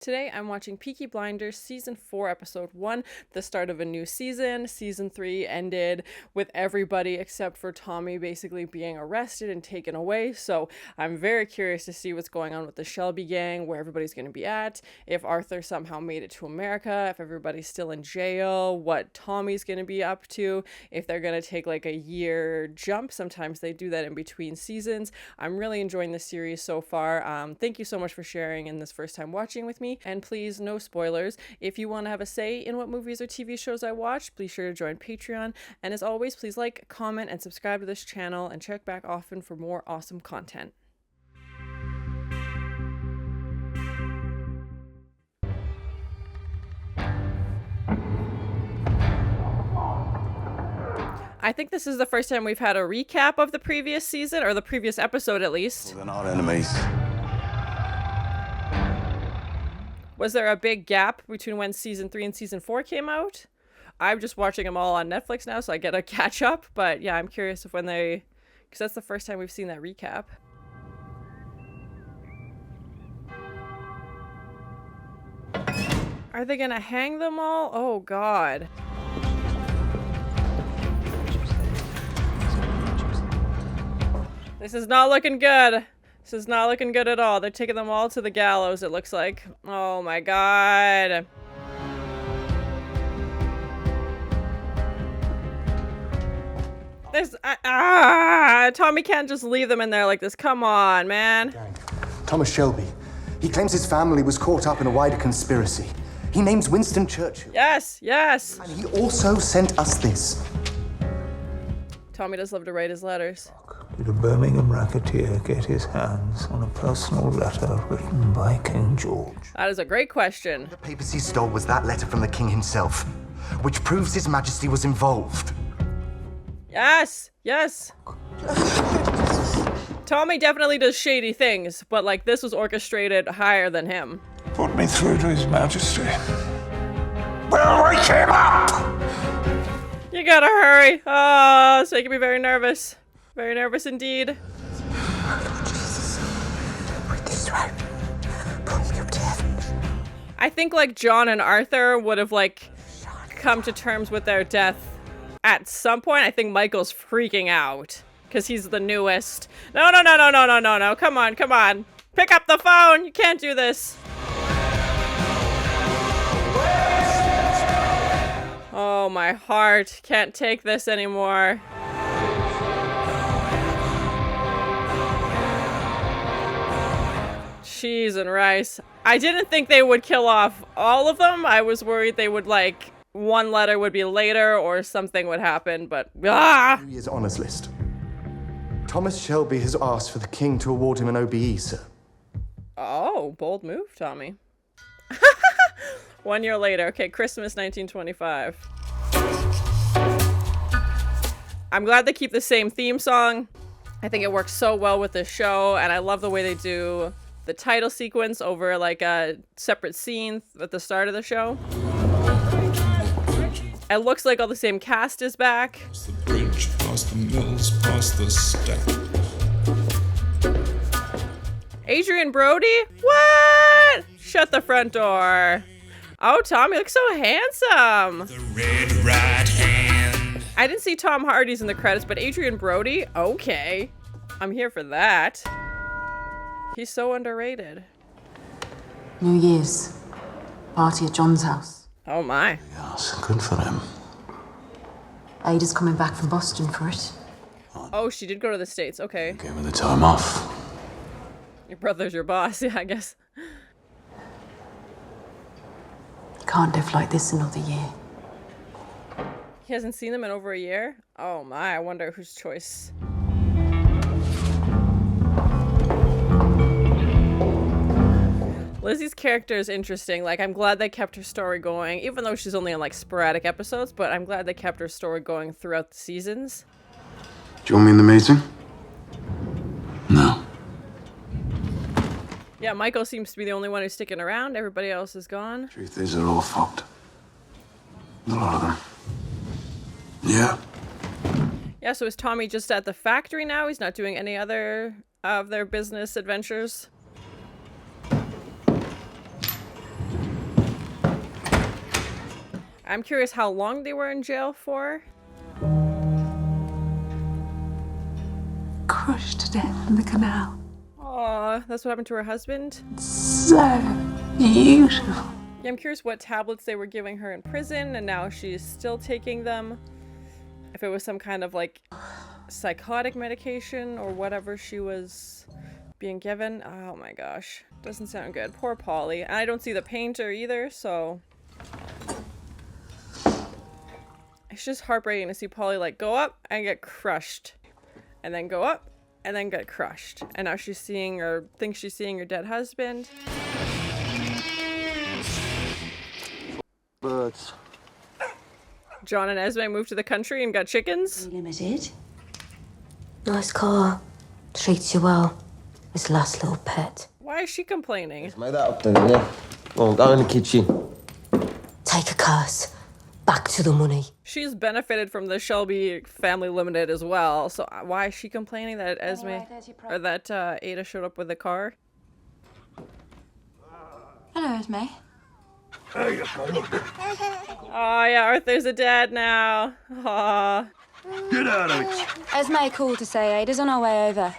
Today I'm watching Peaky Blinders Season 4, Episode 1, the start of a new season. Season 3 ended with everybody except for Tommy basically being arrested and taken away, so I'm very curious to see what's going on with the Shelby gang, where everybody's going to be at, if Arthur somehow made it to America, if everybody's still in jail, what Tommy's going to be up to, if they're going to take like a year jump. Sometimes they do that in between seasons. I'm really enjoying the series so far. Thank you so much for sharing in this first time watching with me. And please, no spoilers. If you want to have a say in what movies or TV shows I watch, please sure to join Patreon. And as always, please like, comment, and subscribe to this channel, and check back often for more awesome content. I think this is the first time we've had a recap of the previous season, or the previous episode at least. They're not enemies. Was there a big gap between when Season 3 and Season 4 came out? I'm just watching them all on Netflix now, so I get a catch up. But yeah, I'm curious if when they... because that's the first time we've seen that recap. Are they gonna hang them all? Oh god. This is not looking good. This is not looking good at all. They're taking them all to the gallows, it looks like. Oh my god. There's... Tommy can't just leave them in there like this. Come on, man. Thomas Shelby. He claims his family was caught up in a wider conspiracy. He names Winston Churchill. Yes, yes. And he also sent us this. Tommy does love to write his letters. Did a Birmingham racketeer get his hands on a personal letter written by King George? That is a great question. The papers he stole was that letter from the king himself, which proves his majesty was involved. Yes, yes. Tommy definitely does shady things, but like this was orchestrated higher than him. Put me through to his majesty. We'll wake him up! You gotta hurry. Oh, it's making me very nervous. Very nervous indeed. Jesus, break this throat. Pull me up to heaven. I think like John and Arthur would have like come to terms with their death at some point. I think Michael's freaking out because he's the newest. No. Come on. Pick up the phone. You can't do this. Oh, my heart. Can't take this anymore. Cheese and rice. I didn't think they would kill off all of them. I was worried they would, like, one letter would be later or something would happen, but His honours list. Thomas Shelby has asked for the king to award him an OBE, sir. Oh, bold move, Tommy. 1 year later. Okay, Christmas 1925. I'm glad they keep the same theme song. I think it works so well with this show, and I love the way they do the title sequence over like a separate scene at the start of the show. It looks like all the same cast is back. Past the bridge, past the mills, past the stack. Adrien Brody? What? Shut the front door. Oh, Tommy looks so handsome. The red right hand. I didn't see Tom Hardy's in the credits, but Adrien Brody? Okay. I'm here for that. He's so underrated. New Year's. Party at John's house. Oh my. Yes, good for him. Ada's coming back from Boston for it. Oh, she did go to the States. Okay. Gave her the time off. Your brother's your boss. Yeah, I guess. Can't live like this another year. He hasn't seen them in over a year? Oh my, I wonder whose choice. Lizzie's character is interesting. Like, I'm glad they kept her story going, even though she's only in like sporadic episodes, but I'm glad they kept her story going throughout the seasons. Do you want me in the meeting? No. Yeah, Michael seems to be the only one who's sticking around. Everybody else is gone. Truth is, they're all fucked. A lot of them. Yeah. Yeah, so is Tommy just at the factory now? He's not doing any other of their business adventures? I'm curious how long they were in jail for. Crushed to death in the canal. Aw, that's what happened to her husband? So beautiful. Yeah, I'm curious what tablets they were giving her in prison, and now she's still taking them. If it was some kind of, like, psychotic medication or whatever she was being given. Oh my gosh. Doesn't sound good. Poor Polly. And I don't see the painter either, so... It's just heartbreaking to see Polly, like, go up and get crushed. And then go up and then get crushed. And now she's seeing, or thinks she's seeing her dead husband. Birds. John and Esme moved to the country and got chickens. Limited. Nice car. Treats you well. His last little pet. Why is she complaining? Make that up then, yeah? Go on, go in the kitchen. Take a curse. Back to the money. She's benefited from the Shelby family limited as well, so why is she complaining that Esme or that Ada showed up with the car? Hello, Esme. Oh yeah, Arthur's a dad now. Aww. Get out of it. Esme called to say Ada's on our way over.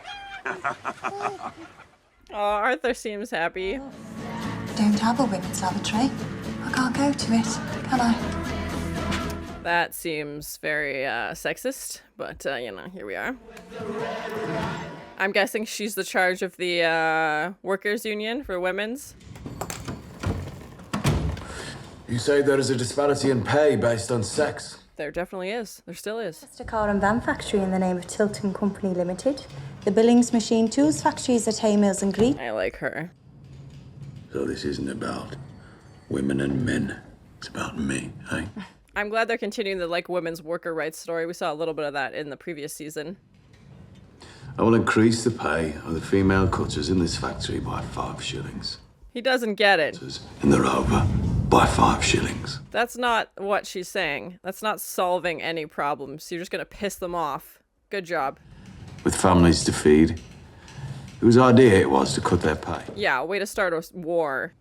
Oh, Arthur seems happy. Don't have a women's lavatory. I can't go to it, can I? That seems very sexist, but you know, here we are. I'm guessing she's the charge of the workers' union for women's. You say there is a disparity in pay based on sex? There definitely is. There still is. Just a car and van factory in the name of Tilton Company Limited. The Billings Machine Tools factories at Hay Mills and Green. I like her. So this isn't about women and men. It's about me, eh? I'm glad they're continuing the like women's worker rights story. We saw a little bit of that in the previous season. I will increase the pay of the female cutters in this factory by 5 shillings. He doesn't get it. And they're over by 5 shillings. That's not what she's saying. That's not solving any problems. You're just gonna piss them off. Good job. With families to feed, whose idea it was to cut their pay. Yeah, way to start a war.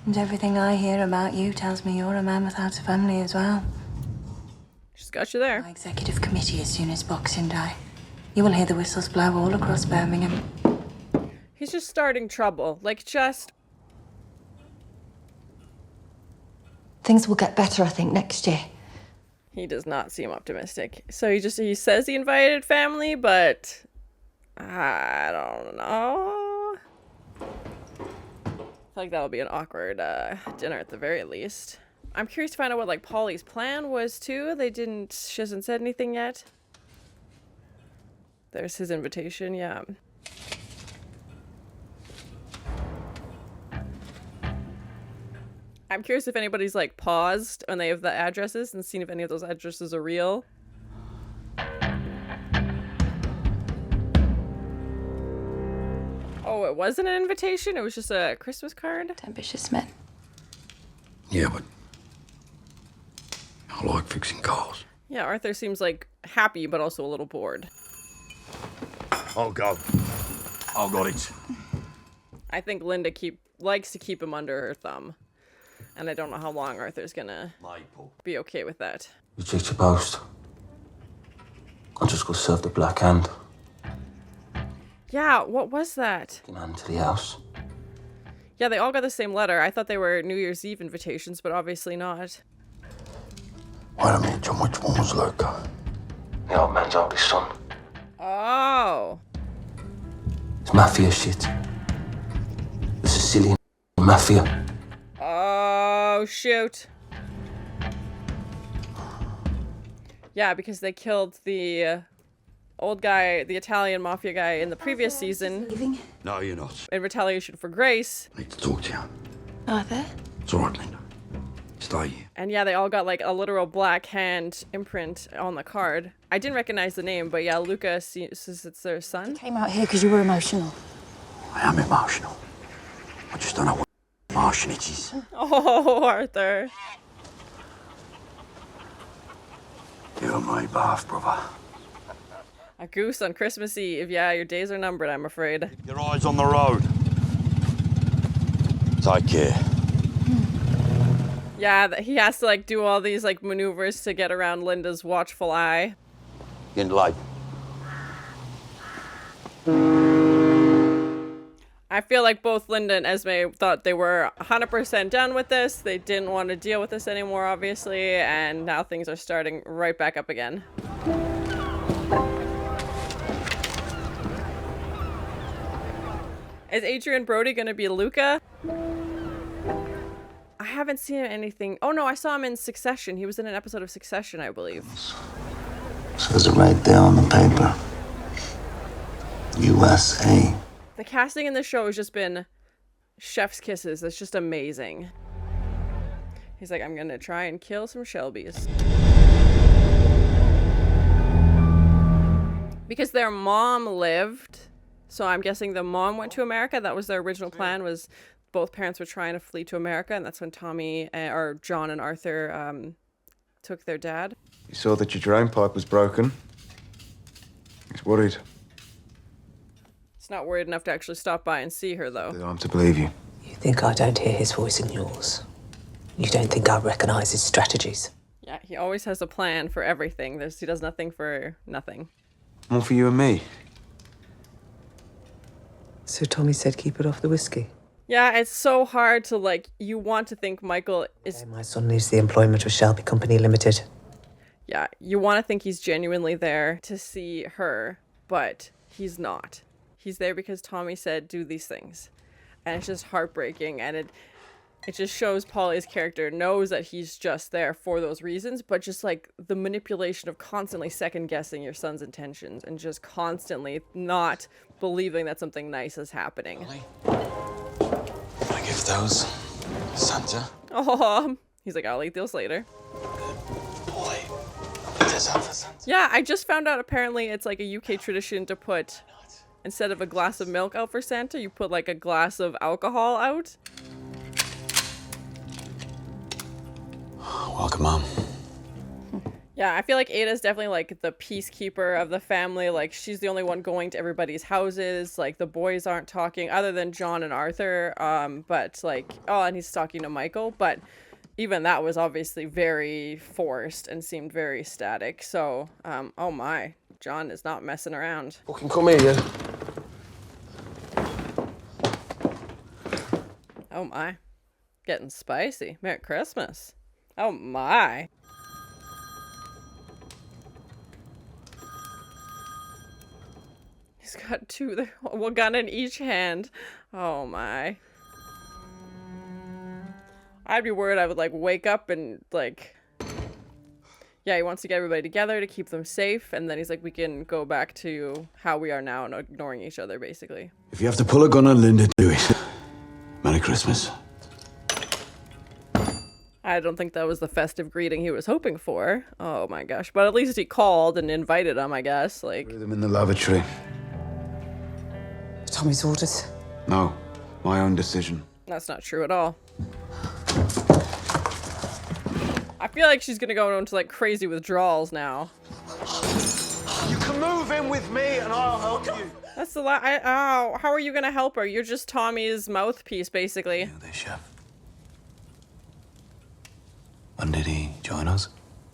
And everything I hear about you tells me you're a man without a family as well. She's got you there. My executive committee as soon as Boxing Day. You will hear the whistles blow all across Birmingham. He's just starting trouble. Like, just... Things will get better, I think, next year. He does not seem optimistic. So he says he invited family, but... I don't know. I feel like that'll be an awkward dinner at the very least. I'm curious to find out what like Polly's plan was too. She hasn't said anything yet. There's his invitation, yeah. I'm curious if anybody's like paused when they have the addresses and seen if any of those addresses are real. Oh, it wasn't an invitation? It was just a Christmas card? Ambitious men. Yeah, but I like fixing cars. Yeah, Arthur seems like happy, but also a little bored. I'll go. I got it. I think Linda likes to keep him under her thumb. And I don't know how long Arthur's gonna be okay with that. You checked your post. I'll just go serve the Black Hand. Yeah, what was that? Hand to the house. Yeah, they all got the same letter. I thought they were New Year's Eve invitations, but obviously not. Wait a minute, John. Which one was Luca? The old man's oldest son. Oh. It's mafia shit. The Sicilian mafia. Oh, shoot. Yeah, because they killed the old guy, the Italian mafia guy in the previous season. No, you're not. In retaliation for Grace. I need to talk to you. Arthur? It's all right, Linda. Stay here. And yeah, they all got like a literal Black Hand imprint on the card. I didn't recognize the name, but yeah, Luca says it's their son. Came out here because you were emotional. I am emotional. I just don't know what emotion it is. Oh, Arthur. You and my bath, brother. A goose on Christmas Eve. Yeah, your days are numbered, I'm afraid. Keep your eyes on the road. Take care. Yeah, he has to like do all these like maneuvers to get around Linda's watchful eye. Getting light. I feel like both Linda and Esme thought they were 100% done with this. They didn't want to deal with this anymore, obviously, and now things are starting right back up again. Is Adrien Brody going to be Luca? I haven't seen anything. Oh no, I saw him in Succession. He was in an episode of Succession, I believe. Says it right there on the paper. USA. The casting in this show has just been chef's kisses. It's just amazing. He's like, I'm gonna try and kill some Shelbys. Because their mom lived, so I'm guessing the mom went to America. That was their original plan, was both parents were trying to flee to America, and that's when Tommy, or John and Arthur took their dad. You saw that your drain pipe was broken. He's worried. It's not worried enough to actually stop by and see her, though. I'm to believe you. You think I don't hear his voice in yours? You don't think I recognize his strategies? Yeah, he always has a plan for everything. He does nothing for nothing. More for you and me. So Tommy said keep it off the whiskey? Yeah, it's so hard to, like, you want to think Michael is... My son leaves the employment of Shelby Company Limited. Yeah, you want to think he's genuinely there to see her, but he's not. He's there because Tommy said do these things. And it's just heartbreaking, and it just shows Polly's character knows that he's just there for those reasons, but just like the manipulation of constantly second guessing your son's intentions and just constantly not believing that something nice is happening. I give those Santa. Oh, he's like, I'll eat those later. Boy, there's for Santa. Yeah, I just found out apparently it's like a UK tradition to put, instead of a glass of milk out for Santa, you put like a glass of alcohol out. Welcome, Mom. Yeah, I feel like Ada's definitely like the peacekeeper of the family. Like, she's the only one going to everybody's houses. Like, the boys aren't talking other than John and Arthur. But like, oh, and he's talking to Michael. But even that was obviously very forced and seemed very static. So, oh my, John is not messing around. Fucking come here, you. Oh my, getting spicy. Merry Christmas. Oh my. He's got one gun in each hand. Oh my. I'd be worried I would like wake up and like, yeah, he wants to get everybody together to keep them safe, and then he's like, we can go back to how we are now and ignoring each other, basically. If you have to pull a gun on Linda, do it. Merry Christmas. I don't think that was the festive greeting he was hoping for. Oh my gosh. But at least he called and invited him, I guess. Like, Threw them in the lavatory. Tommy's orders? No, my own decision. that's not true at all. I feel like she's gonna go into like crazy withdrawals now. You can move in with me and I'll help you. That's the how are you gonna help her? You're just Tommy's mouthpiece, basically. You the chef. When did he join us?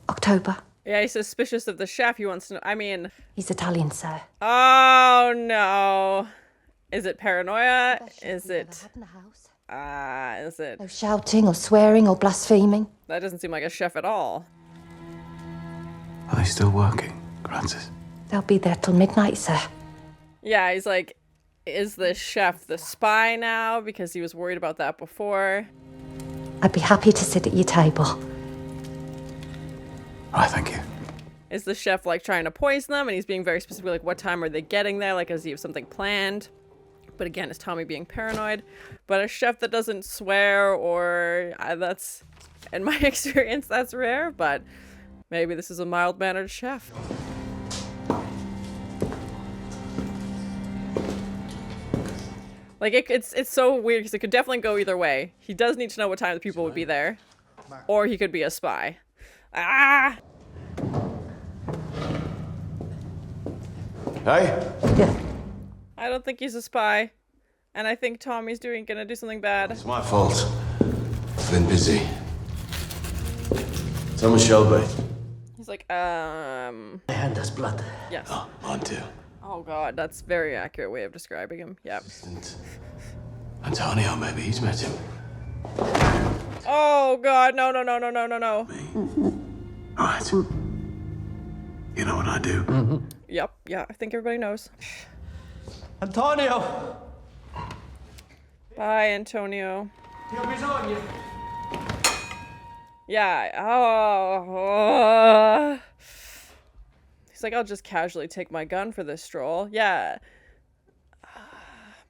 October. Yeah, he's suspicious of the chef. He wants to know. I mean... He's Italian, sir. Oh, no. Is it paranoia? Is it... is it... No shouting or swearing or blaspheming. That doesn't seem like a chef at all. Are they still working, Francis? They'll be there till midnight, sir. Yeah, he's like, is the chef the spy now? Because he was worried about that before. I'd be happy to sit at your table. Right, thank you. Is the chef like trying to poison them? And he's being very specific, like what time are they getting there? Like, does he have something planned? But again, is Tommy being paranoid? But a chef that doesn't swear or that's, in my experience, that's rare. But maybe this is a mild-mannered chef. Like, it's so weird because it could definitely go either way. He does need to know what time the people would be there. Or he could be a spy. Ah! Hey? Yeah. I don't think he's a spy. And I think Tommy's gonna do something bad. It's my fault. I've been busy. Thomas Shelby. He's like, My hand has blood. yes. Oh, mine too. Oh god, that's a very accurate way of describing him. Yeah. And Antonio, maybe he's met him. Oh god, no, no, no, no, no, no, no. Right. You know what I do? Yep, yeah, I think everybody knows. Antonio! Bye, Antonio. Yeah, oh. He's like, I'll just casually take my gun for this stroll. Yeah.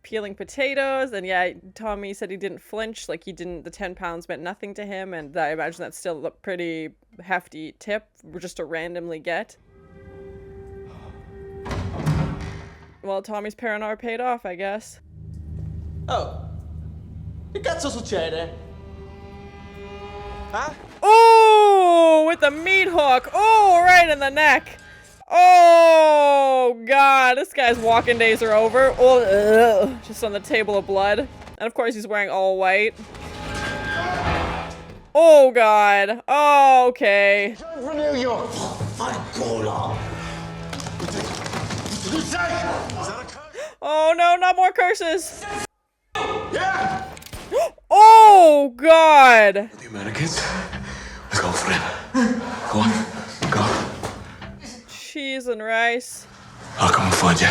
Peeling potatoes, and yeah, Tommy said he didn't flinch, like he didn't, the 10 pounds meant nothing to him, and I imagine that's still a pretty hefty tip, just to randomly get. Well, Tommy's paranoia paid off, I guess. Oh. Che cazzo succede? Huh? Oh, with the meat hook. Oh, right in the neck. Oh, God. This guy's walking days are over. Oh, ugh. Just on the table of blood. And of course, he's wearing all white. Oh, God. Oh, okay. From New York. Oh, no, not more curses. Yeah! Oh, God. The Americans. Let's go for him. Go on. Go. Cheese and rice. I'll come and find you.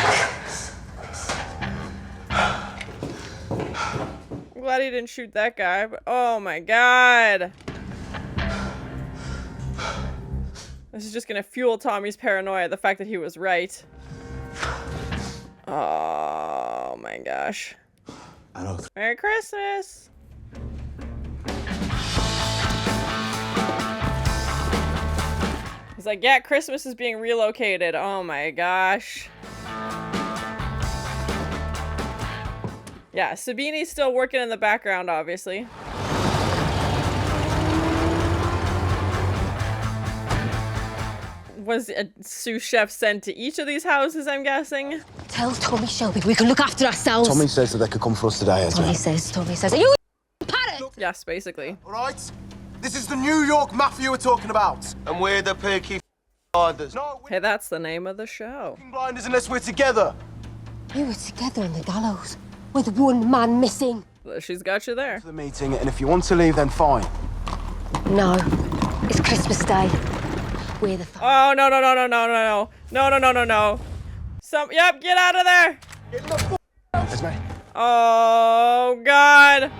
I'm glad he didn't shoot that guy, but oh my god. This is just gonna fuel Tommy's paranoia, the fact that he was right. Oh my gosh. Merry Christmas! He's like, yeah, Christmas is being relocated. Oh my gosh. Yeah, Sabini's still working in the background, obviously. Was a sous chef sent to each of these houses, I'm guessing? Tell Tommy Shelby we can look after ourselves. Tommy says that they could come for us today, Esme. Tommy says. Are you parrot? Yes, basically. All right? This is the New York Mafia we're talking about. And we're the Peaky blinders. No, we're Hey, that's the name of the show. blinders unless we're together. You were together on the gallows with one man missing. She's got you there. The meeting, and if you want to leave, then fine. No, it's Christmas Day. We're the Oh, no, no, no, no, no, no, no. No, no, no, no, no. Yep, get out of there. Esme. Oh, God.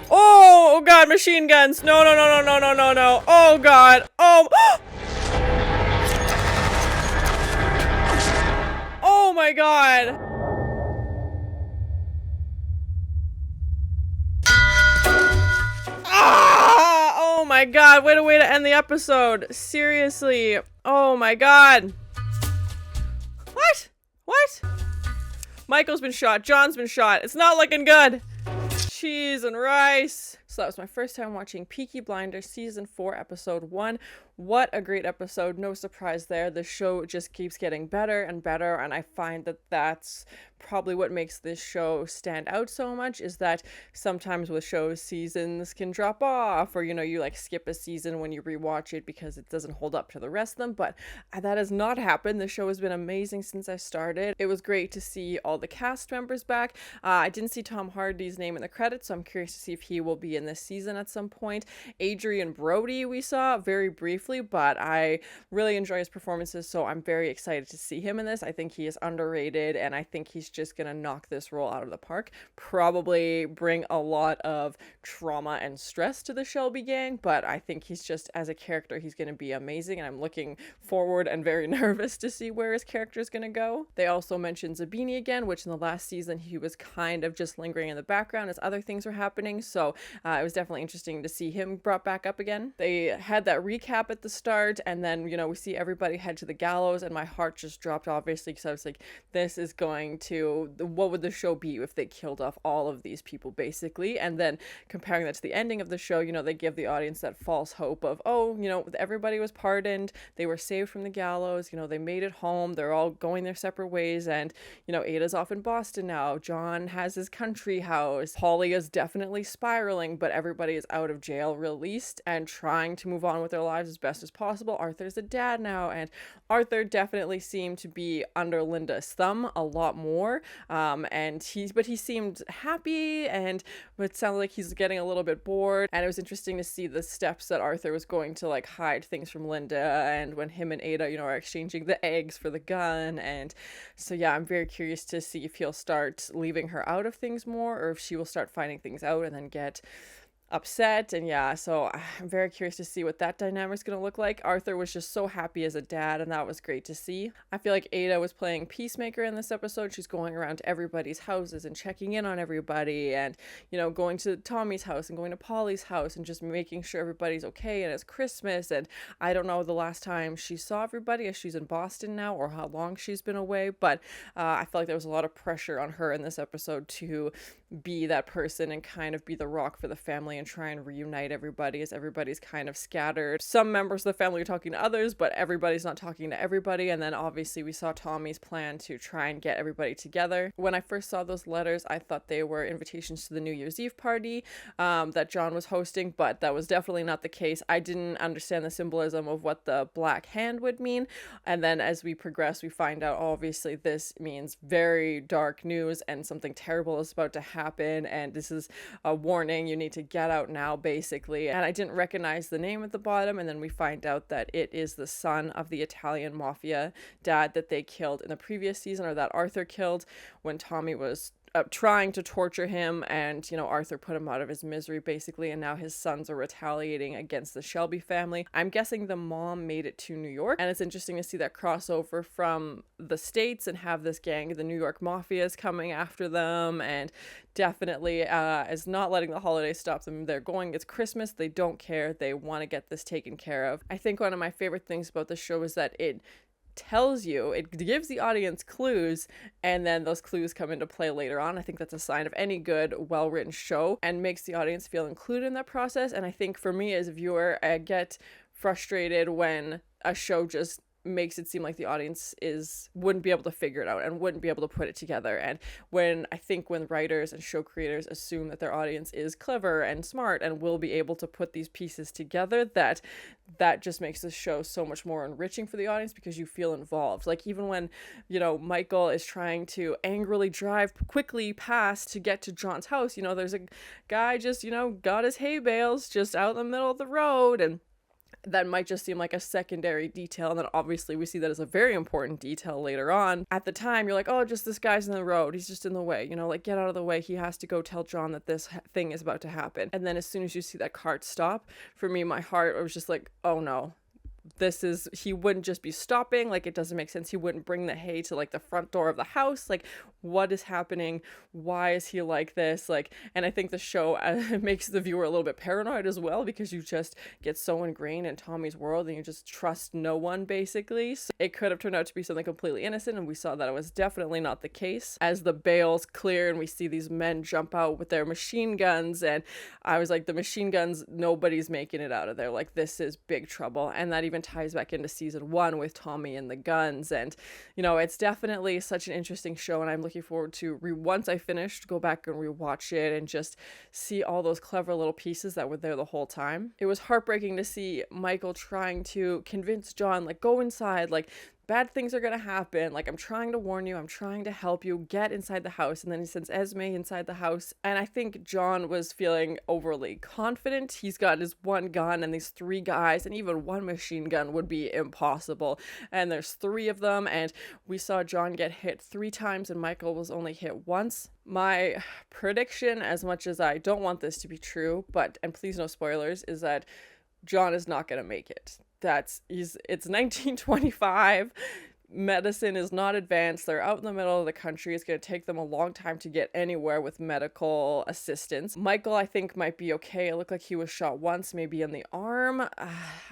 Oh, God, machine guns. No, no, no, no, no, no, no, no. Oh, God. Oh. Oh, my God. Ah! Oh, my God. What a way to end the episode. Seriously. Oh, my God. What? What? Michael's been shot. John's been shot. It's not looking good. Cheese and rice. So that was my first time watching Peaky Blinders season 4 episode 1. What a great episode. No surprise there. The show just keeps getting better and better, and I find that that's probably what makes this show stand out so much, is that sometimes with shows seasons can drop off, or you like skip a season when you rewatch it because it doesn't hold up to the rest of them, but that has not happened. The show has been amazing since I started. It was great to see all the cast members back. I didn't see Tom Hardy's name in the credits, so I'm curious to see if he will be in this season at some point. Adrien Brody we saw very briefly, but I really enjoy his performances, so I'm very excited to see him in this. I think he is underrated, and I think he's just gonna knock this role out of the park. Probably bring a lot of trauma and stress to the Shelby gang, but I think he's just, as a character, he's gonna be amazing, and I'm looking forward and very nervous to see where his character is gonna go. They also mentioned Zabini again, which in the last season he was kind of just lingering in the background as other things were happening, so it was definitely interesting to see him brought back up again. They had that recap at the start, and then we see everybody head to the gallows, and my heart just dropped, obviously, because I was like, this is going to, what would the show be if they killed off all of these people, basically? And then comparing that to the ending of the show, they give the audience that false hope of, oh, everybody was pardoned, they were saved from the gallows, they made it home, they're all going their separate ways, and Ada's off in Boston now, John has his country house, Holly is definitely spiraling, but but everybody is out of jail, released, and trying to move on with their lives as best as possible. Arthur's a dad now, and Arthur definitely seemed to be under Linda's thumb a lot more, but he seemed happy, and it sounded like he's getting a little bit bored. And it was interesting to see the steps that Arthur was going to like hide things from Linda, and when him and Ada, you know, are exchanging the eggs for the gun. And so yeah, I'm very curious to see if he'll start leaving her out of things more, or if she will start finding things out and then get upset. And yeah, so I'm very curious to see what that dynamic's gonna look like. Arthur was just so happy as a dad, and that was great to see. I feel like Ada was playing peacemaker in this episode. She's going around to everybody's houses and checking in on everybody, and, you know, going to Tommy's house and going to Polly's house and just making sure everybody's okay and it's Christmas. And I don't know the last time she saw everybody, as she's in Boston now, or how long she's been away, but I felt like there was a lot of pressure on her in this episode to be that person and kind of be the rock for the family and try and reunite everybody, as everybody's kind of scattered. Some members of the family are talking to others, but everybody's not talking to everybody. And then obviously we saw Tommy's plan to try and get everybody together. When I first saw those letters, I thought they were invitations to the New Year's Eve party that John was hosting, but that was definitely not the case. I didn't understand the symbolism of what the black hand would mean, and then as we progress, we find out obviously this means very dark news and something terrible is about to happen, and this is a warning, you need to get out now, basically. And I didn't recognize the name at the bottom, and then we find out that it is the son of the Italian mafia dad that they killed in the previous season, or that Arthur killed when Tommy was trying to torture him, and, you know, Arthur put him out of his misery, basically, and now his sons are retaliating against the Shelby family. I'm guessing the mom made it to New York, and it's interesting to see that crossover from the States and have this gang, the New York Mafia, is coming after them, and definitely is not letting the holidays stop them. They're going, it's Christmas, they don't care, they want to get this taken care of. I think one of my favorite things about the show is that it gives the audience clues, and then those clues come into play later on. I think that's a sign of any good, well-written show, and makes the audience feel included in that process. And I think for me as a viewer, I get frustrated when a show just makes it seem like the audience wouldn't be able to figure it out and wouldn't be able to put it together. And when writers and show creators assume that their audience is clever and smart and will be able to put these pieces together, that just makes the show so much more enriching for the audience, because you feel involved. Like, even when, you know, Michael is trying to angrily drive quickly past to get to John's house, you know, there's a guy just, you know, got his hay bales just out in the middle of the road, and that might just seem like a secondary detail, and then obviously we see that as a very important detail later on. At the time, you're like, oh, just this guy's in the road, he's just in the way, you know, like, get out of the way, he has to go tell John that this thing is about to happen. And then as soon as you see that cart stop, for me, my heart was just like, oh no, he wouldn't just be stopping, like, it doesn't make sense. He wouldn't bring the hay to like the front door of the house. Like, what is happening? Why is he like this? Like, and I think the show makes the viewer a little bit paranoid as well, because you just get so ingrained in Tommy's world and you just trust no one, basically. So it could have turned out to be something completely innocent, and we saw that it was definitely not the case. As the bales clear and we see these men jump out with their machine guns, and I was like, the machine guns, nobody's making it out of there. Like, this is big trouble. And that even ties back into season 1 with Tommy and the guns. And, you know, it's definitely such an interesting show, and I'm looking forward to once I finished, go back and rewatch it and just see all those clever little pieces that were there the whole time. It was heartbreaking to see Michael trying to convince John, like, go inside, like, bad things are gonna happen, like, I'm trying to warn you, I'm trying to help you, get inside the house. And then he sends Esme inside the house, and I think John was feeling overly confident. He's got his one gun and these 3 guys, and even one machine gun would be impossible, and there's 3 of them, and we saw John get hit 3 times and Michael was only hit once. My prediction, as much as I don't want this to be true, and please no spoilers, is that John is not gonna make it. It's 1925, medicine is not advanced, they're out in the middle of the country, it's going to take them a long time to get anywhere with medical assistance. Michael, I think, might be okay. It looked like he was shot once, maybe in the arm.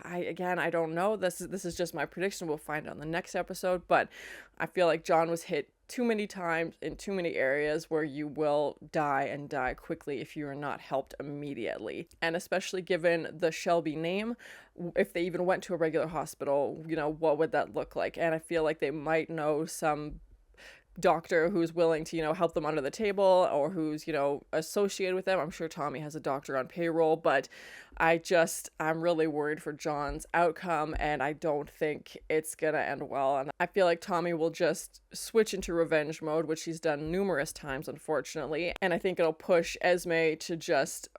I don't know, this is just my prediction, we'll find out in the next episode, but I feel like John was hit too many times in too many areas where you will die, and die quickly, if you are not helped immediately. And especially given the Shelby name, if they even went to a regular hospital, you know, what would that look like? And I feel like they might know some doctor who's willing to, help them under the table, or who's, associated with them. I'm sure Tommy has a doctor on payroll, but I'm really worried for John's outcome, and I don't think it's gonna end well. And I feel like Tommy will just switch into revenge mode, which he's done numerous times, unfortunately. And I think it'll push Esme to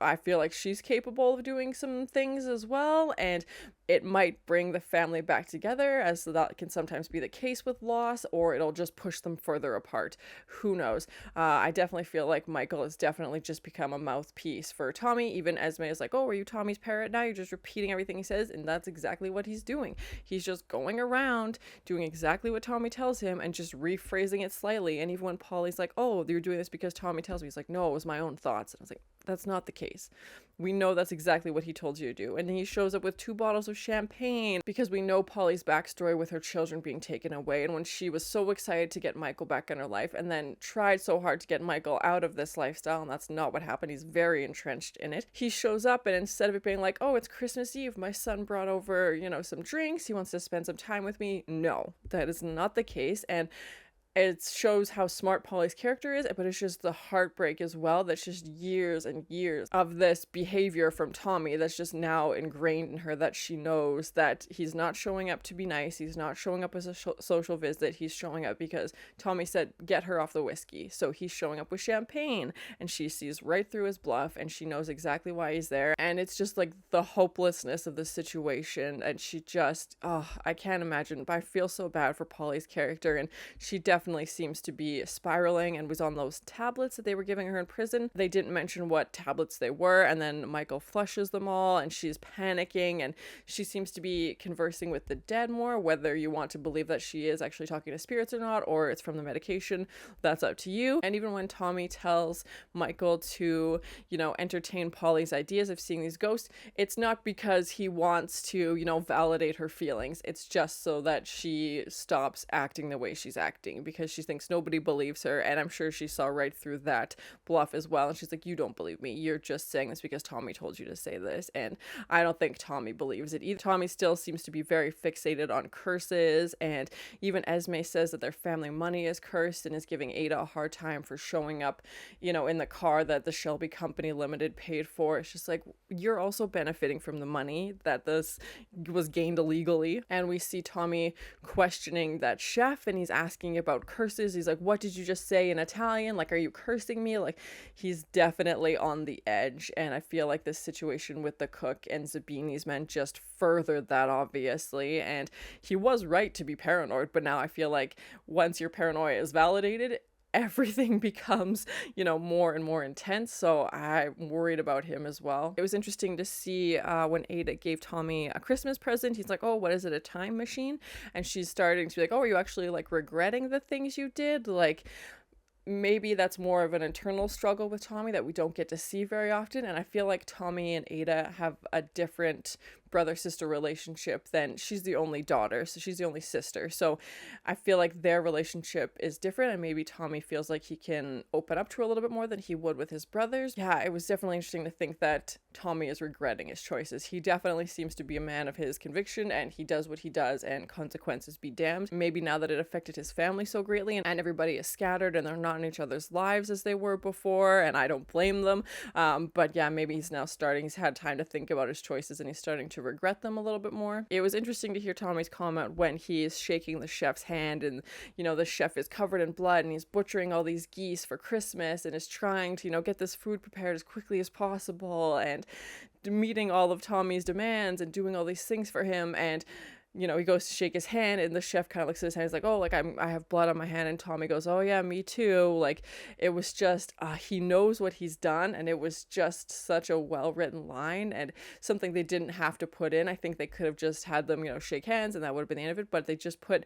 I feel like she's capable of doing some things as well, and it might bring the family back together, as that can sometimes be the case with loss, or it'll just push them further apart. Who knows? I definitely feel like Michael has definitely just become a mouthpiece for Tommy. Even Esme is like, oh, are you Tommy's parrot now? You're just repeating everything he says, and that's exactly what he's doing. He's just going around doing exactly what Tommy tells him and just rephrasing it slightly. And even when Polly's like, oh, you're doing this because Tommy tells me, he's like, no, it was my own thoughts. And I was like, that's not the case. We know that's exactly what he told you to do. And then he shows up with 2 bottles of champagne because we know Polly's backstory with her children being taken away, and when she was so excited to get Michael back in her life and then tried so hard to get Michael out of this lifestyle, and that's not what happened. He's very entrenched in it. He shows up, and instead of it being like, oh, it's Christmas Eve, my son brought over, some drinks, he wants to spend some time with me. No, that is not the case. And it shows how smart Polly's character is, but it's just the heartbreak as well. That's just years and years of this behavior from Tommy that's just now ingrained in her, that she knows that he's not showing up to be nice. He's not showing up as a social visit. He's showing up because Tommy said, get her off the whiskey. So he's showing up with champagne, and she sees right through his bluff, and she knows exactly why he's there. And it's just like the hopelessness of the situation. And she just, I can't imagine, but I feel so bad for Polly's character. And she definitely seems to be spiraling and was on those tablets that they were giving her in prison. They didn't mention what tablets they were, and then Michael flushes them all, and she's panicking, and she seems to be conversing with the dead more. Whether you want to believe that she is actually talking to spirits or not, or it's from the medication, that's up to you. And even when Tommy tells Michael to, entertain Polly's ideas of seeing these ghosts, it's not because he wants to, validate her feelings. It's just so that she stops acting the way she's acting, because she thinks nobody believes her. And I'm sure she saw right through that bluff as well. And she's like, you don't believe me. You're just saying this because Tommy told you to say this. And I don't think Tommy believes it either. Tommy still seems to be very fixated on curses. And even Esme says that their family money is cursed, and is giving Ada a hard time for showing up, in the car that the Shelby Company Limited paid for. It's just like, you're also benefiting from the money that this was gained illegally. And we see Tommy questioning that chef, and he's asking about curses. He's like, what did you just say in Italian? Like, are you cursing me? Like, he's definitely on the edge. And I feel like this situation with the cook and Zabini's men just furthered that, obviously. And he was right to be paranoid, but now I feel like once your paranoia is validated, everything becomes, more and more intense. So I'm worried about him as well. It was interesting to see when Ada gave Tommy a Christmas present. He's like, oh, what is it, a time machine? And she's starting to be like, oh, are you actually like regretting the things you did? Like, maybe that's more of an internal struggle with Tommy that we don't get to see very often. And I feel like Tommy and Ada have a different brother-sister relationship than, she's the only daughter, so she's the only sister. So I feel like their relationship is different, and maybe Tommy feels like he can open up to her a little bit more than he would with his brothers. Yeah, it was definitely interesting to think that Tommy is regretting his choices. He definitely seems to be a man of his conviction, and he does what he does, and consequences be damned. Maybe now that it affected his family so greatly, and everybody is scattered and they're not in each other's lives as they were before, and I don't blame them. But yeah, maybe he's had time to think about his choices, and he's starting to regret them a little bit more. It was interesting to hear Tommy's comment when he's shaking the chef's hand, and the chef is covered in blood, and he's butchering all these geese for Christmas, and is trying to get this food prepared as quickly as possible, and meeting all of Tommy's demands and doing all these things for him. And he goes to shake his hand, and the chef kind of looks at his hand. He's like, oh, like I have blood on my hand. And Tommy goes, oh yeah, me too. Like, it was just, he knows what he's done. And it was just such a well-written line, and something they didn't have to put in. I think they could have just had them, shake hands, and that would have been the end of it. But they just put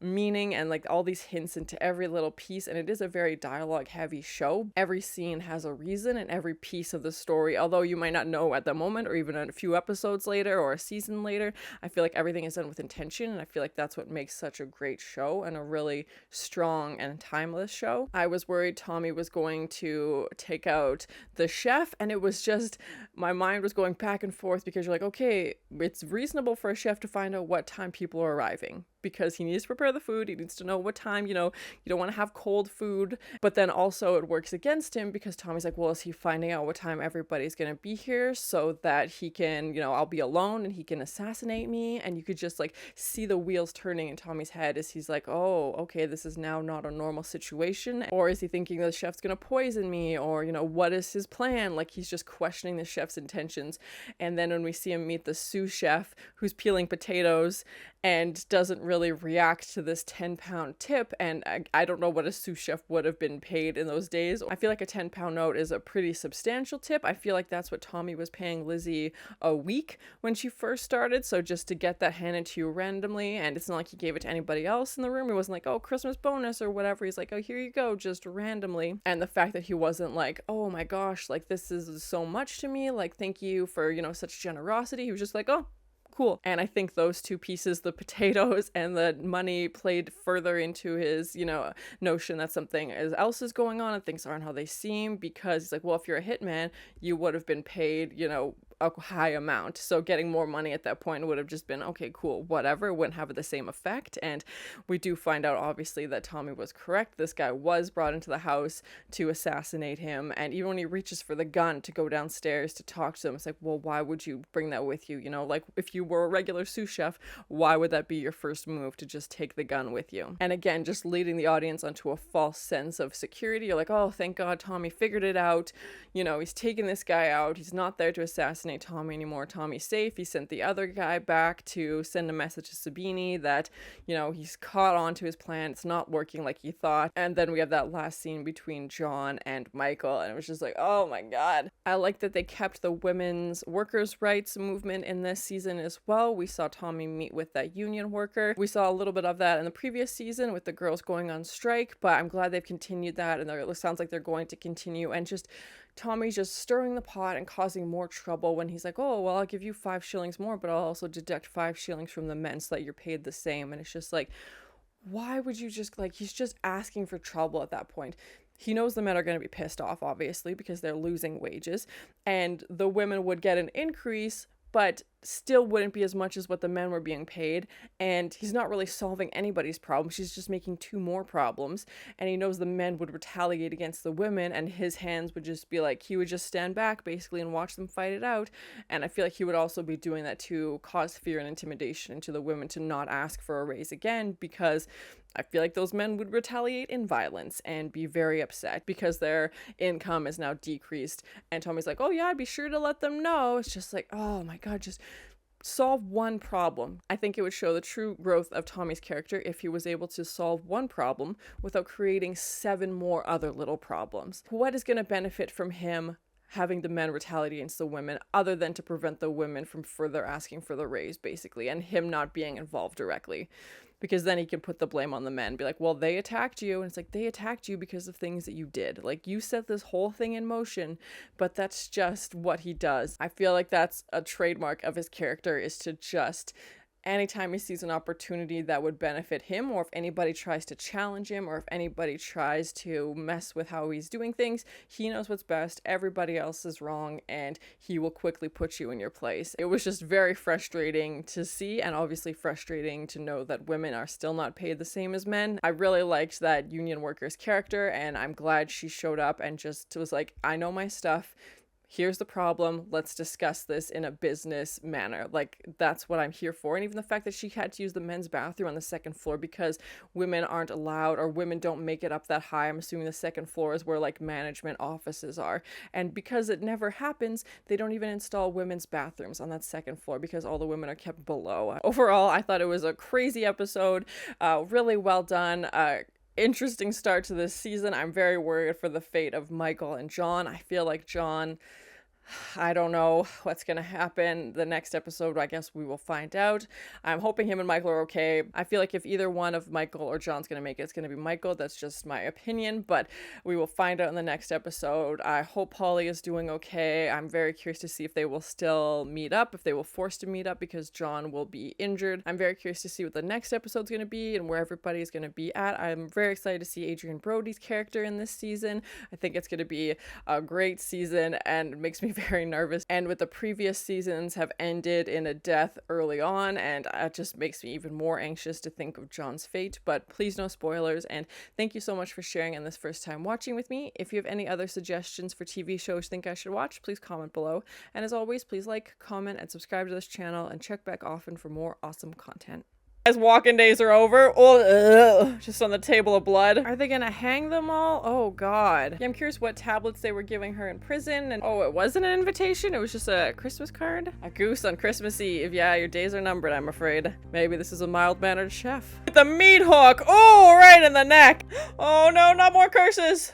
meaning and like all these hints into every little piece, and it is a very dialogue heavy show. Every scene has a reason, and every piece of the story, although you might not know at the moment, or even a few episodes later or a season later, I feel like everything is done with intention, and I feel like that's what makes such a great show and a really strong and timeless show. I was worried Tommy was going to take out the chef, and it was just, my mind was going back and forth, because you're like, okay, it's reasonable for a chef to find out what time people are arriving. because he needs to prepare the food. He needs to know what time, you don't want to have cold food. But then also it works against him because Tommy's like, well, is he finding out what time everybody's going to be here so that he can, I'll be alone and he can assassinate me? And you could just like see the wheels turning in Tommy's head as he's like, oh, okay, this is now not a normal situation. Or is he thinking the chef's going to poison me? Or, what is his plan? Like, he's just questioning the chef's intentions. And then when we see him meet the sous chef who's peeling potatoes and doesn't really react to this 10-pound tip, and I don't know what a sous chef would have been paid in those days. I feel like a 10-pound note is a pretty substantial tip. I feel like that's what Tommy was paying Lizzie a week when she first started, so just to get that handed to you randomly, and it's not like he gave it to anybody else in the room. It wasn't like, oh, Christmas bonus or whatever. He's like, oh, here you go, just randomly. And the fact that he wasn't like, oh my gosh, like, this is so much to me, like, thank you for, such generosity. He was just like, oh, cool. And I think those two pieces, the potatoes and the money, played further into his, notion that something else is going on and things aren't how they seem, because he's like, well, if you're a hitman, you would have been paid, a high amount. So getting more money at that point would have just been, okay, cool, whatever. It wouldn't have the same effect. And we do find out, obviously, that Tommy was correct. This guy was brought into the house to assassinate him. And even when he reaches for the gun to go downstairs to talk to him, it's like, well, why would you bring that with you? Like, if you were a regular sous chef, why would that be your first move, to just take the gun with you? And again, just leading the audience onto a false sense of security. You're like, oh, thank God Tommy figured it out. He's taking this guy out. He's not there to assassinate Tommy anymore. Tommy's safe. He sent the other guy back to send a message to Sabini that, he's caught on to his plan. It's not working like he thought. And then we have that last scene between John and Michael, and it was just like, oh my God. I like that they kept the women's workers' rights movement in this season as well. We saw Tommy meet with that union worker. We saw a little bit of that in the previous season with the girls going on strike, but I'm glad they've continued that, and it sounds like they're going to continue. And just Tommy's just stirring the pot and causing more trouble when he's like, oh, well, I'll give you 5 shillings more, but I'll also deduct 5 shillings from the men so that you're paid the same. And it's just like, why would you just, like, he's just asking for trouble at that point. He knows the men are going to be pissed off, obviously, because they're losing wages, and the women would get an increase, but still wouldn't be as much as what the men were being paid. And he's not really solving anybody's problems. She's just making 2 more problems. And he knows the men would retaliate against the women, and his hands would just be like, he would just stand back basically and watch them fight it out. And I feel like he would also be doing that to cause fear and intimidation into the women to not ask for a raise again, because I feel like those men would retaliate in violence and be very upset because their income is now decreased. And Tommy's like, oh yeah, I'd be sure to let them know. It's just like, oh my God, just solve one problem. I think it would show the true growth of Tommy's character if he was able to solve one problem without creating 7 more other little problems. What is going to benefit from him having the men retaliate against the women, other than to prevent the women from further asking for the raise, basically, and him not being involved directly? Because then he can put the blame on the men, be like, well, they attacked you. And it's like, they attacked you because of things that you did. Like, you set this whole thing in motion, but that's just what he does. I feel like that's a trademark of his character, is to just, anytime he sees an opportunity that would benefit him, or if anybody tries to challenge him, or if anybody tries to mess with how he's doing things, he knows what's best. Everybody else is wrong, and he will quickly put you in your place. It was just very frustrating to see, and obviously frustrating to know that women are still not paid the same as men. I really liked that union worker's character, and I'm glad she showed up and just was like, I know my stuff. Here's the problem. Let's discuss this in a business manner. Like, that's what I'm here for. And even the fact that she had to use the men's bathroom on the 2nd floor because women aren't allowed, or women don't make it up that high. I'm assuming the 2nd floor is where like management offices are. And because it never happens, they don't even install women's bathrooms on that 2nd floor because all the women are kept below. Overall, I thought it was a crazy episode. Really well done. Interesting start to this season. I'm very worried for the fate of Michael and John. I feel like John, I don't know what's going to happen. The next episode, I guess we will find out. I'm hoping him and Michael are okay. I feel like if either one of Michael or John's going to make it, it's going to be Michael. That's just my opinion, but we will find out in the next episode. I hope Holly is doing okay. I'm very curious to see if they will still meet up, if they will force to meet up because John will be injured. I'm very curious to see what the next episode's going to be and where everybody is going to be at. I'm very excited to see Adrien Brody's character in this season. I think it's going to be a great season, and it makes me me very nervous. And with the previous seasons have ended in a death early on, and it just makes me even more anxious to think of John's fate. But please no spoilers, and thank you so much for sharing in this first time watching with me. If you have any other suggestions for TV shows you think I should watch, please comment below. And as always, please like, comment, and subscribe to this channel, and check back often for more awesome content. As walking days are over, just on the table of blood. Are they gonna hang them all? Oh god. Yeah, I'm curious what tablets they were giving her in prison. And oh, it wasn't an invitation, it was just a Christmas card? A goose on Christmas Eve. Yeah, your days are numbered, I'm afraid. Maybe this is a mild-mannered chef. The meat hook! Oh, right in the neck! Oh no, not more curses!